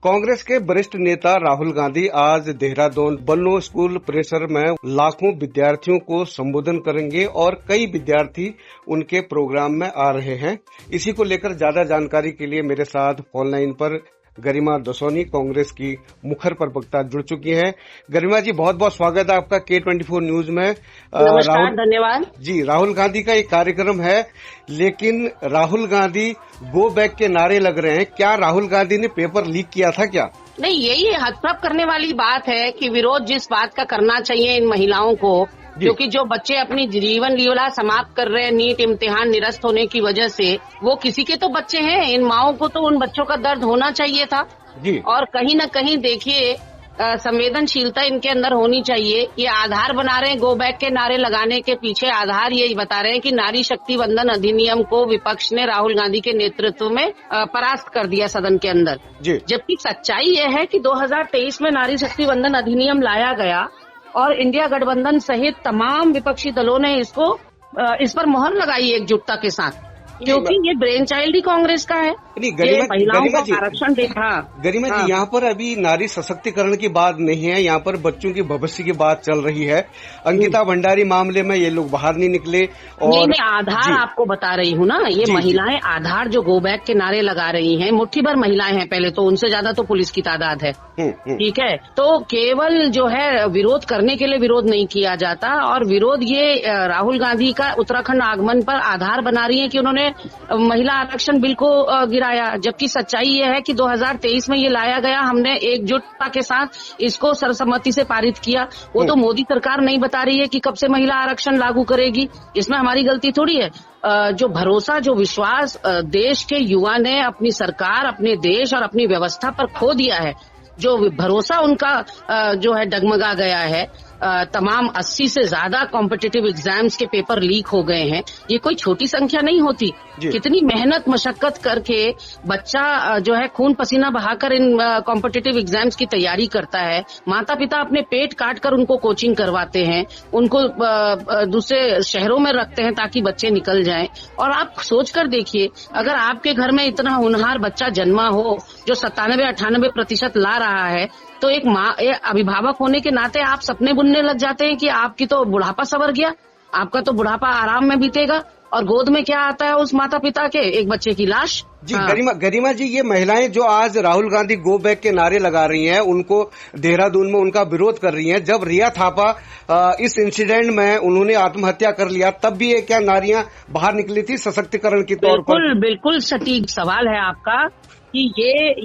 कांग्रेस के वरिष्ठ नेता राहुल गांधी आज देहरादून बन्नो स्कूल परिसर में लाखों विद्यार्थियों को संबोधन करेंगे और कई विद्यार्थी उनके प्रोग्राम में आ रहे हैं। इसी को लेकर ज्यादा जानकारी के लिए मेरे साथ फोन लाइन पर गरिमा दसोनी, कांग्रेस की मुखर प्रवक्ता, जुड़ चुकी हैं। गरिमा जी, बहुत बहुत स्वागत है आपका K24 न्यूज में। नमस्कार, धन्यवाद जी। राहुल गांधी का एक कार्यक्रम है, लेकिन राहुल गांधी गो बैक के नारे लग रहे हैं। क्या राहुल गांधी ने पेपर लीक किया था क्या? नहीं, यही हतप्रभ करने वाली बात है कि विरोध जिस बात का करना चाहिए इन महिलाओं को, क्योंकि जो बच्चे अपनी जीवन लीला समाप्त कर रहे हैं नीट इम्तिहान निरस्त होने की वजह से, वो किसी के तो बच्चे हैं। इन माओं को तो उन बच्चों का दर्द होना चाहिए था जी। और कहीं न कहीं देखिए संवेदनशीलता इनके अंदर होनी चाहिए। ये आधार बना रहे हैं गो बैक के नारे लगाने के पीछे, आधार ये बता रहे हैं कि नारी शक्ति वंदन अधिनियम को विपक्ष ने राहुल गांधी के नेतृत्व में परास्त कर दिया सदन के अंदर। जबकि सच्चाई ये है कि 2023 में नारी शक्ति वंदन अधिनियम लाया गया और इंडिया गठबंधन सहित तमाम विपक्षी दलों ने इस पर मोहर लगाई एकजुटता के साथ, क्योंकि ये ब्रेन चाइल्ड ही कांग्रेस का है। महिलाओं को आरक्षण देखा। गरिमा जी, यहाँ पर अभी नारी सशक्तिकरण की बात नहीं है, यहाँ पर बच्चों की भविष्य की बात चल रही है। अंकिता भंडारी मामले में ये लोग बाहर नहीं निकले। और मैं आधार आपको बता रही हूँ ना, ये महिलाएं आधार जो गो बैक के नारे लगा रही हैं, मुट्ठी भर महिलाएं हैं पहले तो, उनसे ज्यादा तो पुलिस की तादाद है। ठीक है, तो केवल जो है विरोध करने के लिए विरोध नहीं किया जाता, और विरोध ये राहुल गांधी का उत्तराखंड आगमन पर आधार बना रही है कि उन्होंने महिला आरक्षण बिल को गिराया। जबकि सच्चाई ये है कि 2023 में ये लाया गया, हमने एकजुटता के साथ इसको सर्वसम्मति से पारित किया। वो तो मोदी सरकार नहीं बता रही है कि कब से महिला आरक्षण लागू करेगी, इसमें हमारी गलती थोड़ी है। जो भरोसा, जो विश्वास देश के युवा ने अपनी सरकार, अपने देश और अपनी व्यवस्था पर खो दिया है, जो भरोसा उनका जो है डगमगा गया है। तमाम 80 से ज्यादा कॉम्पिटिटिव एग्जाम्स के पेपर लीक हो गए हैं। ये कोई छोटी संख्या नहीं होती। कितनी मेहनत मशक्कत करके बच्चा जो है खून पसीना बहाकर इन कॉम्पिटिटिव एग्जाम्स की तैयारी करता है। माता पिता अपने पेट काट कर उनको कोचिंग करवाते हैं, उनको दूसरे शहरों में रखते हैं ताकि बच्चे निकल जाएं। और आप सोच कर देखिए, अगर आपके घर में इतना होनहार बच्चा जन्मा हो जो 97-98% ला रहा है, तो एक माँ, अभिभावक होने के नाते आप सपने बुनने लग जाते हैं कि आपकी तो बुढ़ापा सवर गया, आपका तो बुढ़ापा आराम में बीतेगा, और गोद में क्या आता है उस माता पिता के? एक बच्चे की लाश। जी। गरिमा जी, ये महिलाएं जो आज राहुल गांधी गो बैक के नारे लगा रही हैं, उनको देहरादून में उनका विरोध कर रही हैं। जब रिया थापा इस इंसिडेंट में उन्होंने आत्महत्या कर लिया, तब भी ये क्या नारियां बाहर निकली थी सशक्तिकरण के तौर पर? बिल्कुल सटीक सवाल है आपका कि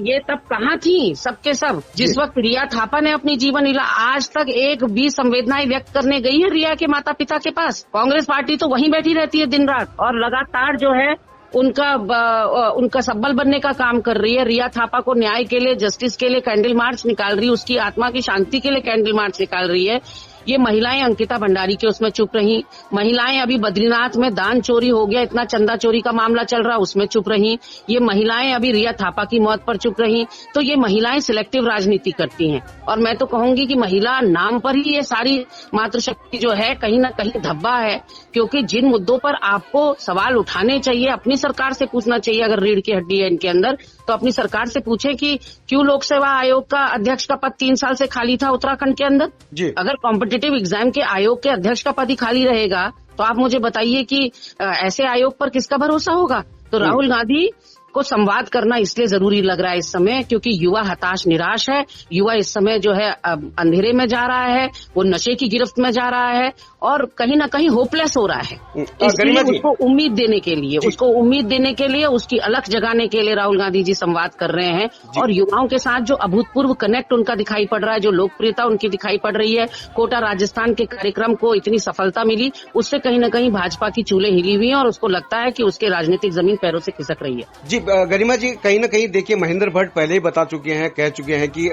ये तब कहाँ थी सबके सब, जिस वक्त रिया थापा ने अपनी जीवन लीला, आज तक एक भी संवेदनाएं व्यक्त करने गई है रिया के माता पिता के पास? कांग्रेस पार्टी तो वहीं बैठी रहती है दिन रात और लगातार जो है उनका सब्बल बनने का काम कर रही है। रिया थापा को न्याय के लिए, जस्टिस के लिए कैंडल मार्च निकाल रही है, उसकी आत्मा की शांति के लिए कैंडल मार्च निकाल रही है। ये महिलाएं अंकिता भंडारी के उसमें चुप रही, महिलाएं अभी बद्रीनाथ में दान चोरी हो गया, इतना चंदा चोरी का मामला चल रहा, उसमें चुप रही। ये महिलाएं अभी रिया थापा की मौत पर चुप रही। तो ये महिलाएं सिलेक्टिव राजनीति करती हैं, और मैं तो कहूंगी कि महिला नाम पर ही ये सारी मातृशक्ति जो है कहीं ना कहीं धब्बा है। क्योंकि जिन मुद्दों पर आपको सवाल उठाने चाहिए, अपनी सरकार से पूछना चाहिए, अगर रीढ़ की हड्डी है इनके अंदर, तो अपनी सरकार से पूछे कि क्यों लोक सेवा आयोग का अध्यक्ष का पद 3 साल से खाली था उत्तराखंड के अंदर। अगर कॉम्पिटिटिव एग्जाम के आयोग के अध्यक्ष का पद ही खाली रहेगा, तो आप मुझे बताइए कि ऐसे आयोग पर किसका भरोसा होगा? तो राहुल गांधी को संवाद करना इसलिए जरूरी लग रहा है इस समय, क्योंकि युवा हताश निराश है। युवा इस समय जो है अंधेरे में जा रहा है, वो नशे की गिरफ्त में जा रहा है और कहीं ना कहीं होपलेस हो रहा है। इसलिए उसको उम्मीद देने के लिए, उसकी अलख जगाने के लिए राहुल गांधी जी संवाद कर रहे हैं। और युवाओं के साथ जो अभूतपूर्व कनेक्ट उनका दिखाई पड़ रहा है, जो लोकप्रियता उनकी दिखाई पड़ रही है, कोटा राजस्थान के कार्यक्रम को इतनी सफलता मिली, उससे कहीं ना कहीं भाजपा की चूल्हे हिली हुई है और उसको लगता है कि उसके राजनीतिक जमीन पैरों से खिसक रही है। जी। गरिमा जी, कहीं ना कहीं देखिए, महेंद्र भट्ट पहले ही कह चुके हैं कि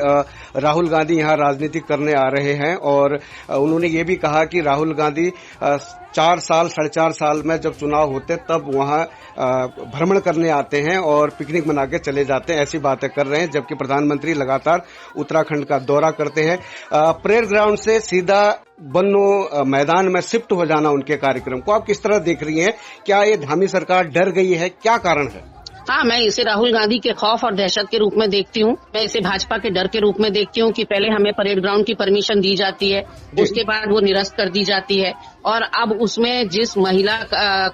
राहुल गांधी यहाँ राजनीति करने आ रहे हैं, और उन्होंने ये भी कहा कि राहुल गांधी 4 साल 4.5 साल में जब चुनाव होते तब वहाँ भ्रमण करने आते हैं और पिकनिक मना के चले जाते हैं, ऐसी बातें कर रहे हैं। जबकि प्रधानमंत्री लगातार उत्तराखंड का दौरा करते हैं। परेड ग्राउंड से सीधा बन्नो मैदान में शिफ्ट हो जाना उनके कार्यक्रम को आप किस तरह देख रही हैं? क्या ये धामी सरकार डर गई है? क्या कारण है? हाँ, मैं इसे राहुल गांधी के खौफ और दहशत के रूप में देखती हूँ। मैं इसे भाजपा के डर के रूप में देखती हूँ कि पहले हमें परेड ग्राउंड की परमिशन दी जाती है, उसके बाद वो निरस्त कर दी जाती है, और अब उसमें जिस महिला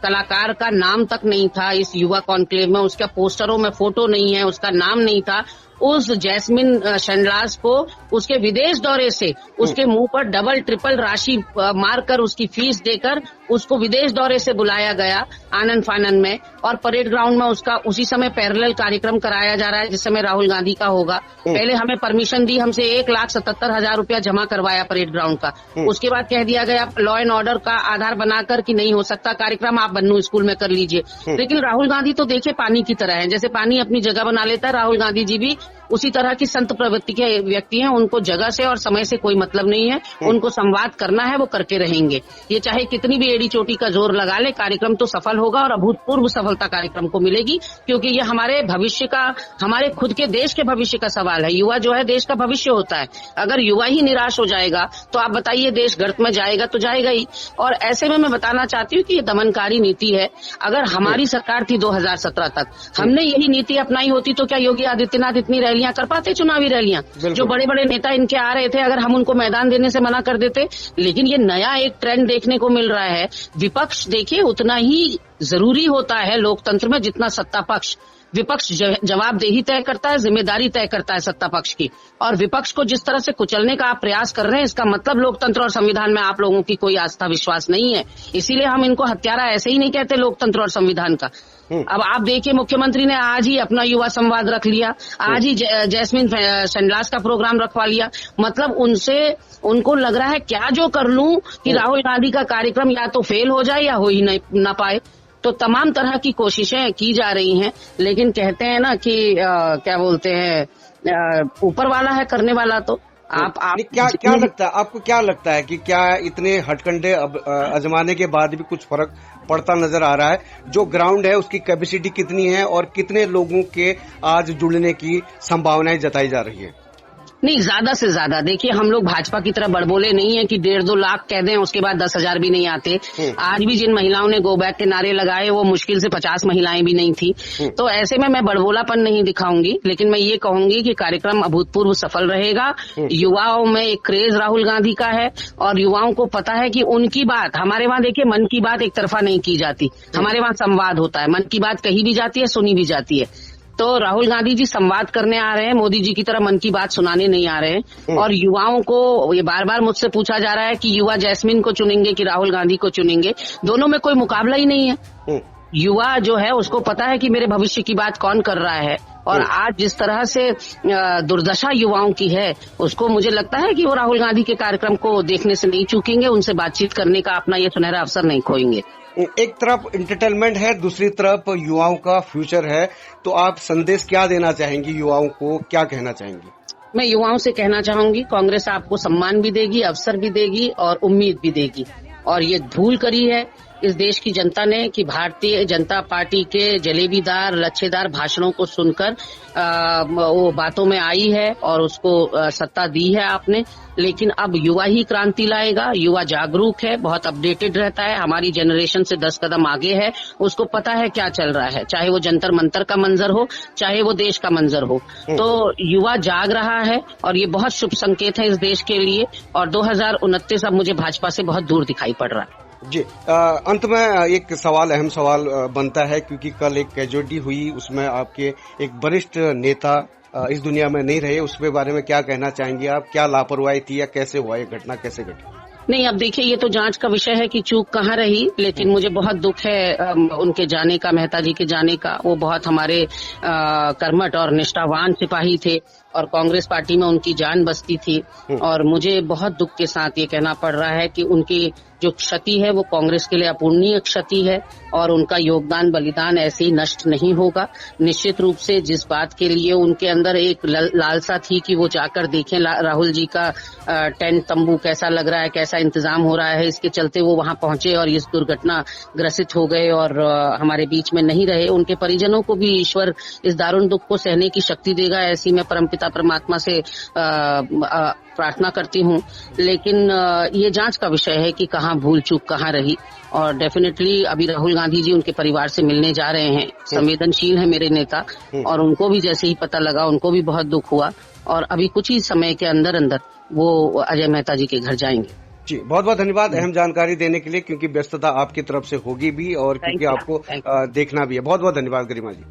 कलाकार का नाम तक नहीं था इस युवा कॉन्क्लेव में, उसका पोस्टरों में फोटो नहीं है, उसका नाम नहीं था, उस जैस्मिन शेंडलास को उसके विदेश दौरे से उसके मुंह पर डबल ट्रिपल राशि मारकर उसकी फीस देकर उसको विदेश दौरे से बुलाया गया आनंद फानन में, और परेड ग्राउंड में उसका उसी समय पैरेलल कार्यक्रम कराया जा रहा है जिस समय राहुल गांधी का होगा। पहले हमें परमिशन दी, हमसे 1,77,000 रुपया जमा करवाया परेड ग्राउंड का, उसके बाद कह दिया गया लॉ एंड ऑर्डर का आधार बनाकर कि नहीं हो सकता कार्यक्रम, आप बन्नू स्कूल में कर लीजिए। लेकिन राहुल गांधी तो देखिए पानी की तरह है, जैसे पानी अपनी जगह बना लेता है, राहुल गांधी जी भी उसी तरह की संत प्रवृत्ति के व्यक्ति हैं। उनको जगह से और समय से कोई मतलब नहीं है, उनको संवाद करना है, वो करके रहेंगे। ये चाहे कितनी भी एड़ी चोटी का जोर लगा ले, कार्यक्रम तो सफल होगा और अभूतपूर्व सफलता कार्यक्रम को मिलेगी, क्योंकि ये हमारे भविष्य का, हमारे खुद के देश के भविष्य का सवाल है। युवा जो है देश का भविष्य होता है। अगर युवा ही निराश हो जाएगा तो आप बताइए देश गर्त में जाएगा तो जाएगा ही। और ऐसे में मैं बताना चाहती हूँ कि ये दमनकारी नीति है। अगर हमारी सरकार थी 2017 तक, हमने यही नीति अपनाई होती तो क्या योगी आदित्यनाथ इतनी रैलियां कर पाते, चुनावी रैलियां? जो बड़े बड़े नेता इनके आ रहे थे, अगर हम उनको मैदान देने से मना कर देते। लेकिन ये नया एक ट्रेंड देखने को मिल रहा है। विपक्ष देखिए उतना ही जरूरी होता है लोकतंत्र में जितना सत्ता पक्ष। विपक्ष जवाबदेही तय करता है, जिम्मेदारी तय करता है सत्ता पक्ष की, और विपक्ष को जिस तरह से कुचलने का आप प्रयास कर रहे हैं, इसका मतलब लोकतंत्र और संविधान में आप लोगों की कोई आस्था विश्वास नहीं है। इसीलिए हम इनको हत्यारा ऐसे ही नहीं कहते लोकतंत्र और संविधान का। अब आप देखिए मुख्यमंत्री ने आज ही अपना युवा संवाद रख लिया, आज ही जैस्मिन शेंडलास का प्रोग्राम रखवा लिया। मतलब उनको लग रहा है क्या जो कर लूं कि राहुल गांधी का कार्यक्रम या तो फेल हो जाए या हो ही ना पाए। तो तमाम तरह की कोशिशें की जा रही हैं, लेकिन कहते हैं ना कि क्या बोलते हैं, ऊपर वाला है करने वाला। तो आप क्या लगता है आपको, क्या लगता है कि क्या इतने हथकंडे आजमाने के बाद भी कुछ फर्क पड़ता नजर आ रहा है? जो ग्राउंड है उसकी कैपेसिटी कितनी है और कितने लोगों के आज जुड़ने की संभावनाएं जताई जा रही है? नहीं, ज्यादा से ज्यादा देखिए, हम लोग भाजपा की तरह बड़बोले नहीं है कि 1.5-2 लाख कह दें उसके बाद 10,000 भी नहीं आते। आज भी जिन महिलाओं ने गो बैक के नारे लगाए वो मुश्किल से 50 महिलाएं भी नहीं थी। तो ऐसे में मैं बड़बोलापन नहीं दिखाऊंगी, लेकिन मैं ये कहूंगी कि कार्यक्रम अभूतपूर्व सफल रहेगा। युवाओं में एक क्रेज राहुल गांधी का है और युवाओं को पता है कि उनकी बात, हमारे वहाँ देखिए मन की बात एक तरफा नहीं की जाती, हमारे वहाँ संवाद होता है। मन की बात कही भी जाती है, सुनी भी जाती है। तो राहुल गांधी जी संवाद करने आ रहे हैं, मोदी जी की तरह मन की बात सुनाने नहीं आ रहे हैं। और युवाओं को ये बार बार मुझसे पूछा जा रहा है कि युवा जैस्मिन को चुनेंगे कि राहुल गांधी को चुनेंगे। दोनों में कोई मुकाबला ही नहीं है। युवा जो है उसको पता है कि मेरे भविष्य की बात कौन कर रहा है, और आज जिस तरह से दुर्दशा युवाओं की है, उसको मुझे लगता है कि वो राहुल गांधी के कार्यक्रम को देखने से नहीं चूकेंगे, उनसे बातचीत करने का अपना ये सुनहरा अवसर नहीं खोएंगे। एक तरफ एंटरटेनमेंट है, दूसरी तरफ युवाओं का फ्यूचर है, तो आप संदेश क्या देना चाहेंगी युवाओं को, क्या कहना चाहेंगी? मैं युवाओं से कहना चाहूंगी, कांग्रेस आपको सम्मान भी देगी, अवसर भी देगी और उम्मीद भी देगी। और ये धूल करी है इस देश की जनता ने कि भारतीय जनता पार्टी के जलेबीदार लच्छेदार भाषणों को सुनकर वो बातों में आई है और उसको सत्ता दी है आपने। लेकिन अब युवा ही क्रांति लाएगा। युवा जागरूक है, बहुत अपडेटेड रहता है, हमारी जनरेशन से 10 कदम आगे है, उसको पता है क्या चल रहा है, चाहे वो जंतर मंतर का मंजर हो, चाहे वो देश का मंजर हो। तो युवा जाग रहा है और ये बहुत शुभ संकेत है इस देश के लिए। और 2029 अब मुझे भाजपा से बहुत दूर दिखाई पड़ रहा है। जी, अंत में एक सवाल, अहम सवाल बनता है, क्योंकि कल एक कैजुअलिटी हुई, उसमें आपके एक वरिष्ठ नेता इस दुनिया में नहीं रहे, उसके बारे में क्या कहना चाहेंगे आप? क्या लापरवाही थी या कैसे हुआ ये घटना, कैसे घटी? नहीं, अब देखिए ये तो जांच का विषय है कि चूक कहाँ रही, लेकिन मुझे बहुत दुख है उनके जाने का, मेहता जी के जाने का। वो बहुत हमारे कर्मठ और निष्ठावान सिपाही थे और कांग्रेस पार्टी में उनकी जान बसती थी। और मुझे बहुत दुख के साथ ये कहना पड़ रहा है कि उनकी जो क्षति है वो कांग्रेस के लिए अपूर्णीय क्षति है और उनका योगदान बलिदान ऐसे ही नष्ट नहीं होगा। निश्चित रूप से जिस बात के लिए उनके अंदर एक लालसा थी कि वो जाकर देखें राहुल जी का टेंट तंबू कैसा लग रहा है, कैसा इंतजाम हो रहा है, इसके चलते वो वहां पहुंचे और इस दुर्घटना ग्रसित हो गए और हमारे बीच में नहीं रहे। उनके परिजनों को भी ईश्वर इस दारुण दुख को सहने की शक्ति देगा, ऐसी मैं परमपिता परमात्मा से प्रार्थना करती हूँ। लेकिन ये जांच का विषय है कि कहाँ कहाँ भूल चूक कहाँ रही। और डेफिनेटली अभी राहुल गांधी जी उनके परिवार से मिलने जा रहे हैं। संवेदनशील है मेरे नेता, और उनको भी जैसे ही पता लगा उनको भी बहुत दुख हुआ, और अभी कुछ ही समय के अंदर अंदर वो अजय मेहता जी के घर जाएंगे। जी, बहुत बहुत धन्यवाद अहम जानकारी देने के लिए, क्योंकि व्यस्तता आपकी तरफ से होगी भी और क्योंकि आपको देखना भी है। बहुत बहुत धन्यवाद गरिमा जी।